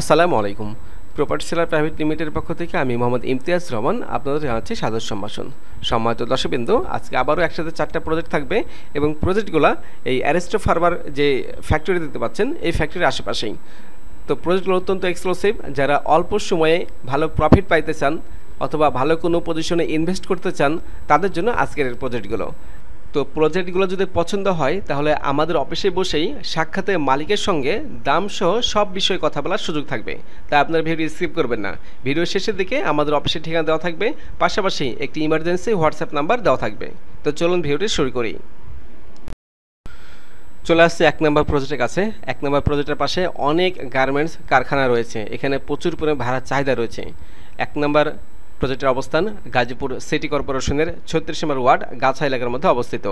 আসসালামু আলাইকুম। Property seller private লিমিটেডের পক্ষ থেকে আমি মোহাম্মদ ইমতিয়াজ রহমান আপনাদের জানাচ্ছি সাদর সম্ভাষণ। সম্মানিত দর্শকবৃন্দ, আজকে আবারও একসাথে 4টা প্রজেক্ট থাকবে এবং প্রজেক্টগুলো এই অ্যারেস্টো ফার্মার যে ফ্যাক্টরি দেখতে পাচ্ছেন এই ফ্যাক্টরির আশেপাশেই। তো প্রজেক্টগুলো অত্যন্ত এক্সক্লুসিভ। যারা অল্প সময়ে ভালো প্রফিট পাইতে চান অথবা ভালো কোনো পজিশনে ইনভেস্ট করতে চান তাদের জন্য আজকের এই প্রজেক্টগুলো। তো প্রজেক্টগুলো যদি পছন্দ হয় তাহলে আমাদের অফিসে বসেই সাক্ষাতে মালিকের সঙ্গে দামসহ সব বিষয়ে কথা বলার সুযোগ থাকবে। তাই আপনার ভিডিও স্কিপ করবেন না। ভিডিও শেষের দিকে আমাদের অফিসের ঠিকানা দেওয়া থাকবে, পাশাপাশি একটি ইমার্জেন্সি হোয়াটসঅ্যাপ নাম্বার দেওয়া থাকবে। তো চলুন ভিডিওটি শুরু করি। চলে আসছে 1 নম্বর প্রজেক্টের কাছে। 1 নম্বর প্রজেক্টের পাশে অনেক গার্মেন্টস কারখানা রয়েছে। এখানে প্রচুর পরিমাণে ভাড়ার চাহিদা রয়েছে। 1 নম্বর প্রজেক্টের অবস্থান গাজীপুর সিটি কর্পোরেশনের 36 নম্বর ওয়ার্ড গাছা এলাকার মধ্যে অবস্থিত।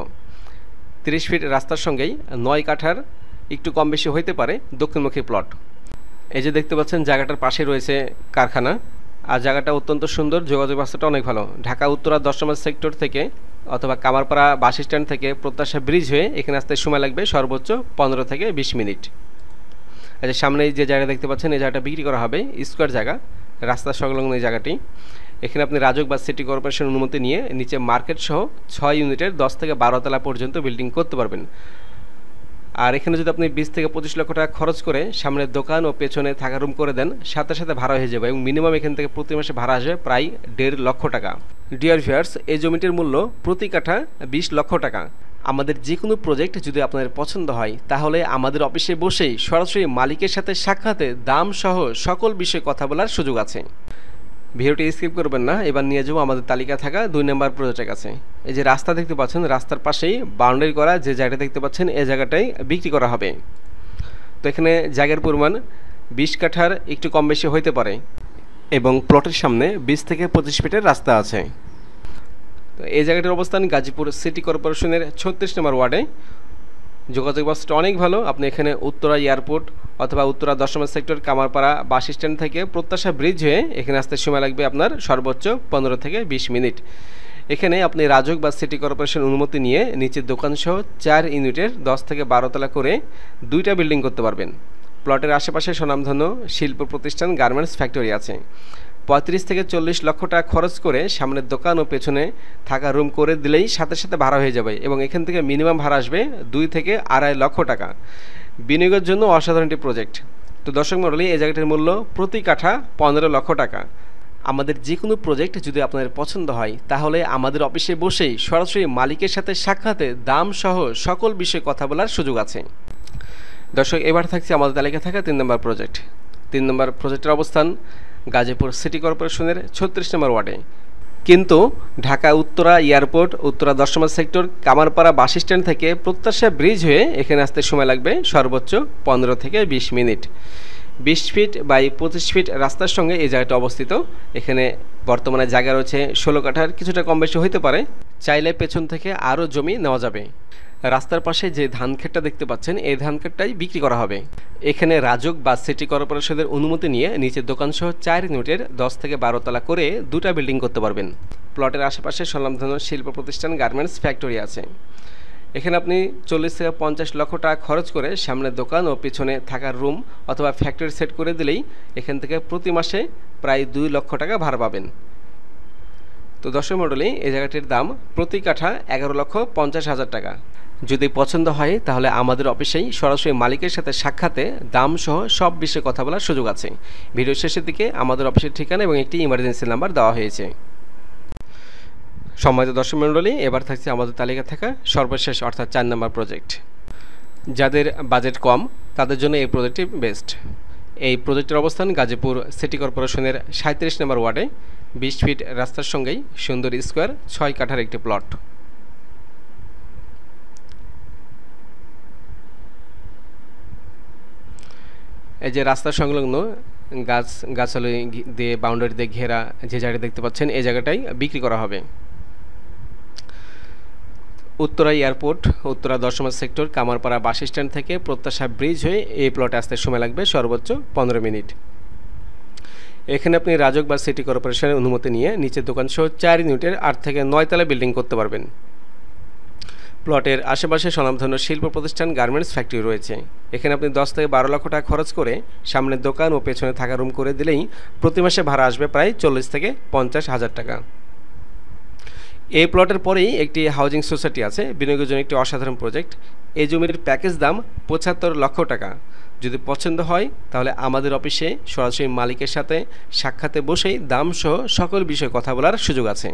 30 ফিট রাস্তার সঙ্গেই 9 কাঠার একটু কম বেশি হইতে পারে দক্ষিণমুখী প্লট। এই যে দেখতে পাচ্ছেন জায়গাটার পাশে রয়েছে কারখানা, আর জায়গাটা অত্যন্ত সুন্দর, যোগাযোগ ব্যবস্থাটা অনেক ভালো। ঢাকা উত্তরা 10 নম্বর সেক্টর থেকে অথবা কামারপাড়া বাস স্ট্যান্ড থেকে প্রত্যাশা ব্রিজ হয়ে এখানে আসতে সময় লাগবে সর্বোচ্চ 15 থেকে 20 মিনিট। আচ্ছা, সামনে যে জায়গা দেখতে পাচ্ছেন এই জায়গাটা বিক্রি করা হবে, স্কোয়ার জায়গা, রাস্তা সংলগ্ন এই জায়গাটি। এখানে আপনি রাজক বা সিটি কর্পোরেশন অনুমতি নিয়ে নিচে মার্কেট সহ 6 ইউনিটের 10 থেকে 12 তলা পর্যন্ত বিল্ডিং করতে পারবেন। আর এখানে যদি আপনি 20 থেকে 25 লক্ষ টাকা খরচ করে সামনে দোকান ও পেছনে থাকা রুম করে দেন, সাথে সাথে ভাড়া হয়ে যাবে এবং মিনিমাম এখান থেকে প্রতি মাসে ভাড়া আসবে প্রায় 1.5 লক্ষ টাকা। ডিয়ার ভিউয়ার্স, এই জমিটির মূল্য প্রতি কাঠা 20 লক্ষ টাকা। আমাদের যে কোনো প্রজেক্ট যদি আপনাদের পছন্দ হয় তাহলে আমাদের অফিসে বসেই সরাসরি মালিকের সাথে সাক্ষাতে দাম সহ সকল বিষয়ে কথা বলার সুযোগ আছে। ভিডিওটি স্কিপ করবেন না। এবার নিয়ে যাবো আমাদের তালিকা থাকা 2 নম্বর প্রজেক্টের কাছে। এই যে রাস্তা দেখতে পাচ্ছেন, রাস্তার পাশেই বাউন্ডারি করা যে জায়গাটা দেখতে পাচ্ছেন এই জায়গাটাই বিক্রি করা হবে। তো এখানে জায়গার পরিমাণ 20 কাঠার একটু কম বেশি হইতে পারে এবং প্লটের সামনে 20 থেকে 25 ফিটের রাস্তা আছে। তো এই জায়গাটির অবস্থান গাজীপুর সিটি কর্পোরেশনের 36 নম্বর ওয়ার্ডে। যোগাযোগ ব্যবস্থাটা অনেক ভালো। আপনি এখানে উত্তরা এয়ারপোর্ট অথবা উত্তরা 10 নম্বর সেক্টর কামারপাড়া বাস স্ট্যান্ড থেকে প্রত্যাশা ব্রিজ হয়ে এখানে আসতে সময় লাগবে আপনার সর্বোচ্চ 15 থেকে 20 মিনিট। এখানে আপনি রাজক বা সিটি কর্পোরেশন অনুমতি নিয়ে নিচে দোকানসহ 4 ইউনিটের 10 থেকে 12 তলা করে 2টা বিল্ডিং করতে পারবেন। প্লটের আশেপাশে স্বনামধন্য শিল্প প্রতিষ্ঠান গার্মেন্টস ফ্যাক্টরি আছে। 35 থেকে 40 লক্ষ টাকা খরচ করে সামনের দোকান ও পেছনে থাকা রুম করে দিলেই সাথে সাথে ভাড়া হয়ে যাবে এবং এখান থেকে মিনিমাম ভাড়া আসবে 2 থেকে 2.5 লক্ষ টাকা। বিনিয়োগের জন্য অসাধারণ একটি প্রজেক্ট। তো দর্শক মণ্ডলী, এই জায়গাটির মূল্য প্রতি কাঠা 15 লক্ষ টাকা। আমাদের যে কোনো প্রজেক্ট যদি আপনাদের পছন্দ হয় তাহলে আমাদের অফিসে বসেই সরাসরি মালিকের সাথে সাক্ষাতে দাম সহ সকল বিষয়ে কথা বলার সুযোগ আছে। দর্শক, এবার থাকছে আমাদের তালিকা থাকা 3 নম্বর প্রজেক্ট। 3 নম্বর প্রজেক্টের অবস্থান গাজীপুর সিটি কর্পোরেশনের 36 নম্বর ওয়ার্ডে, কিন্তু ঢাকা উত্তরা এয়ারপোর্ট উত্তরা 10 নম্বর সেক্টর কামারপাড়া বাস স্ট্যান্ড থেকে প্রত্যাশা ব্রিজ হয়ে এখানে আসতে সময় লাগবে সর্বোচ্চ 15 থেকে 20 মিনিট। 20 ফিট বাই 25 ফিট রাস্তার সঙ্গে এই জায়গাটা অবস্থিত। এখানে বর্তমানে জায়গা রয়েছে 16 কাঠার, কিছুটা কম বেশি হইতে পারে। চাইলে পেছন থেকে আরও জমি নেওয়া যাবে। রাস্তার পাশে যে ধান ক্ষেতটা দেখতে পাচ্ছেন এই ধান ক্ষেতটাই বিক্রি করা হবে। এখানে রাজক বা সিটি কর্পোরেশনের অনুমতি নিয়ে নিচে দোকানসহ 4 ইউনিটের 10 থেকে 12 তলা করে 2টা বিল্ডিং করতে পারবেন। প্লটের আশেপাশে স্বনামধন্য শিল্প প্রতিষ্ঠান গার্মেন্টস ফ্যাক্টরি আছে। এখানে আপনি 40 থেকে 50 লক্ষ টাকা খরচ করে সামনে দোকান ও পিছনে থাকার রুম অথবা ফ্যাক্টরি সেট করে দিলেই এখান থেকে প্রতি মাসে প্রায় 2 লক্ষ টাকা ভাড়া পাবেন। তো দর্শক মণ্ডলী, এই জায়গাটির দাম প্রতি কাঠা 11,50,000 টাকা। যদি পছন্দ হয় তাহলে আমাদের অফিসেই সরাসরি মালিকের সাথে সাক্ষাতে দাম সহ সব বিষয়ে কথা বলার সুযোগ আছে। ভিডিও শেষের দিকে আমাদের অফিসের ঠিকানা এবং একটি ইমার্জেন্সি নাম্বার দেওয়া হয়েছে। সম্মানিত দর্শক মণ্ডলী, এবার থাকছে আমাদের তালিকা থাকা সর্বশেষ অর্থাৎ 4 নম্বর প্রজেক্ট। যাদের বাজেট কম তাদের জন্য এই প্রজেক্টটি বেস্ট। এই প্রজেক্টের অবস্থান গাজীপুর সিটি কর্পোরেশনের 37 নম্বর ওয়ার্ডে। 20 ফিট রাস্তার সঙ্গেই সুন্দর স্কোয়ার 6 কাঠার একটি প্লট। এই যে রাস্তার সংলগ্ন গাছালি দিয়ে বাউন্ডারি দিয়ে ঘেরা যে জায়গাটা দেখতে পাচ্ছেন এই জায়গাটাই বিক্রি করা হবে। উত্তরা এয়ারপোর্ট উত্তরা 10 নম্বর সেক্টর কামারপাড়া বাস স্ট্যান্ড থেকে প্রত্যাশা ব্রিজ হয়ে এই প্লটে আসতে সময় লাগবে সর্বোচ্চ 15 মিনিট। এখানে আপনি রাজক বা সিটি কর্পোরেশনের অনুমতি নিয়ে নিচে দোকান সহ 4 ইউনিটের 8 থেকে 9 তলা বিল্ডিং করতে পারবেন। প্লটের আশেপাশে স্বনামধন্য শিল্প প্রতিষ্ঠান, গার্মেন্টস ফ্যাক্টরি রয়েছে। এখানে আপনি 10 থেকে 12 লক্ষ টাকা খরচ করে সামনের দোকান ও পেছনে থাকা রুম করে দিলেই প্রতি মাসে ভাড়া আসবে প্রায় 40 থেকে 50,000 টাকা। এই প্লটের পরেই একটি হাউজিং সোসাইটি আছে, বিনিয়োগের জন্য একটি অসাধারণ প্রজেক্ট। এই জমির প্যাকেজ দাম 75 লক্ষ টাকা। যদি পছন্দ হয় তাহলে আমাদের অফিসে সরাসরি মালিকের সাথে সাক্ষাতে বসেই দাম সহ সকল বিষয়ে কথা বলার সুযোগ আছে।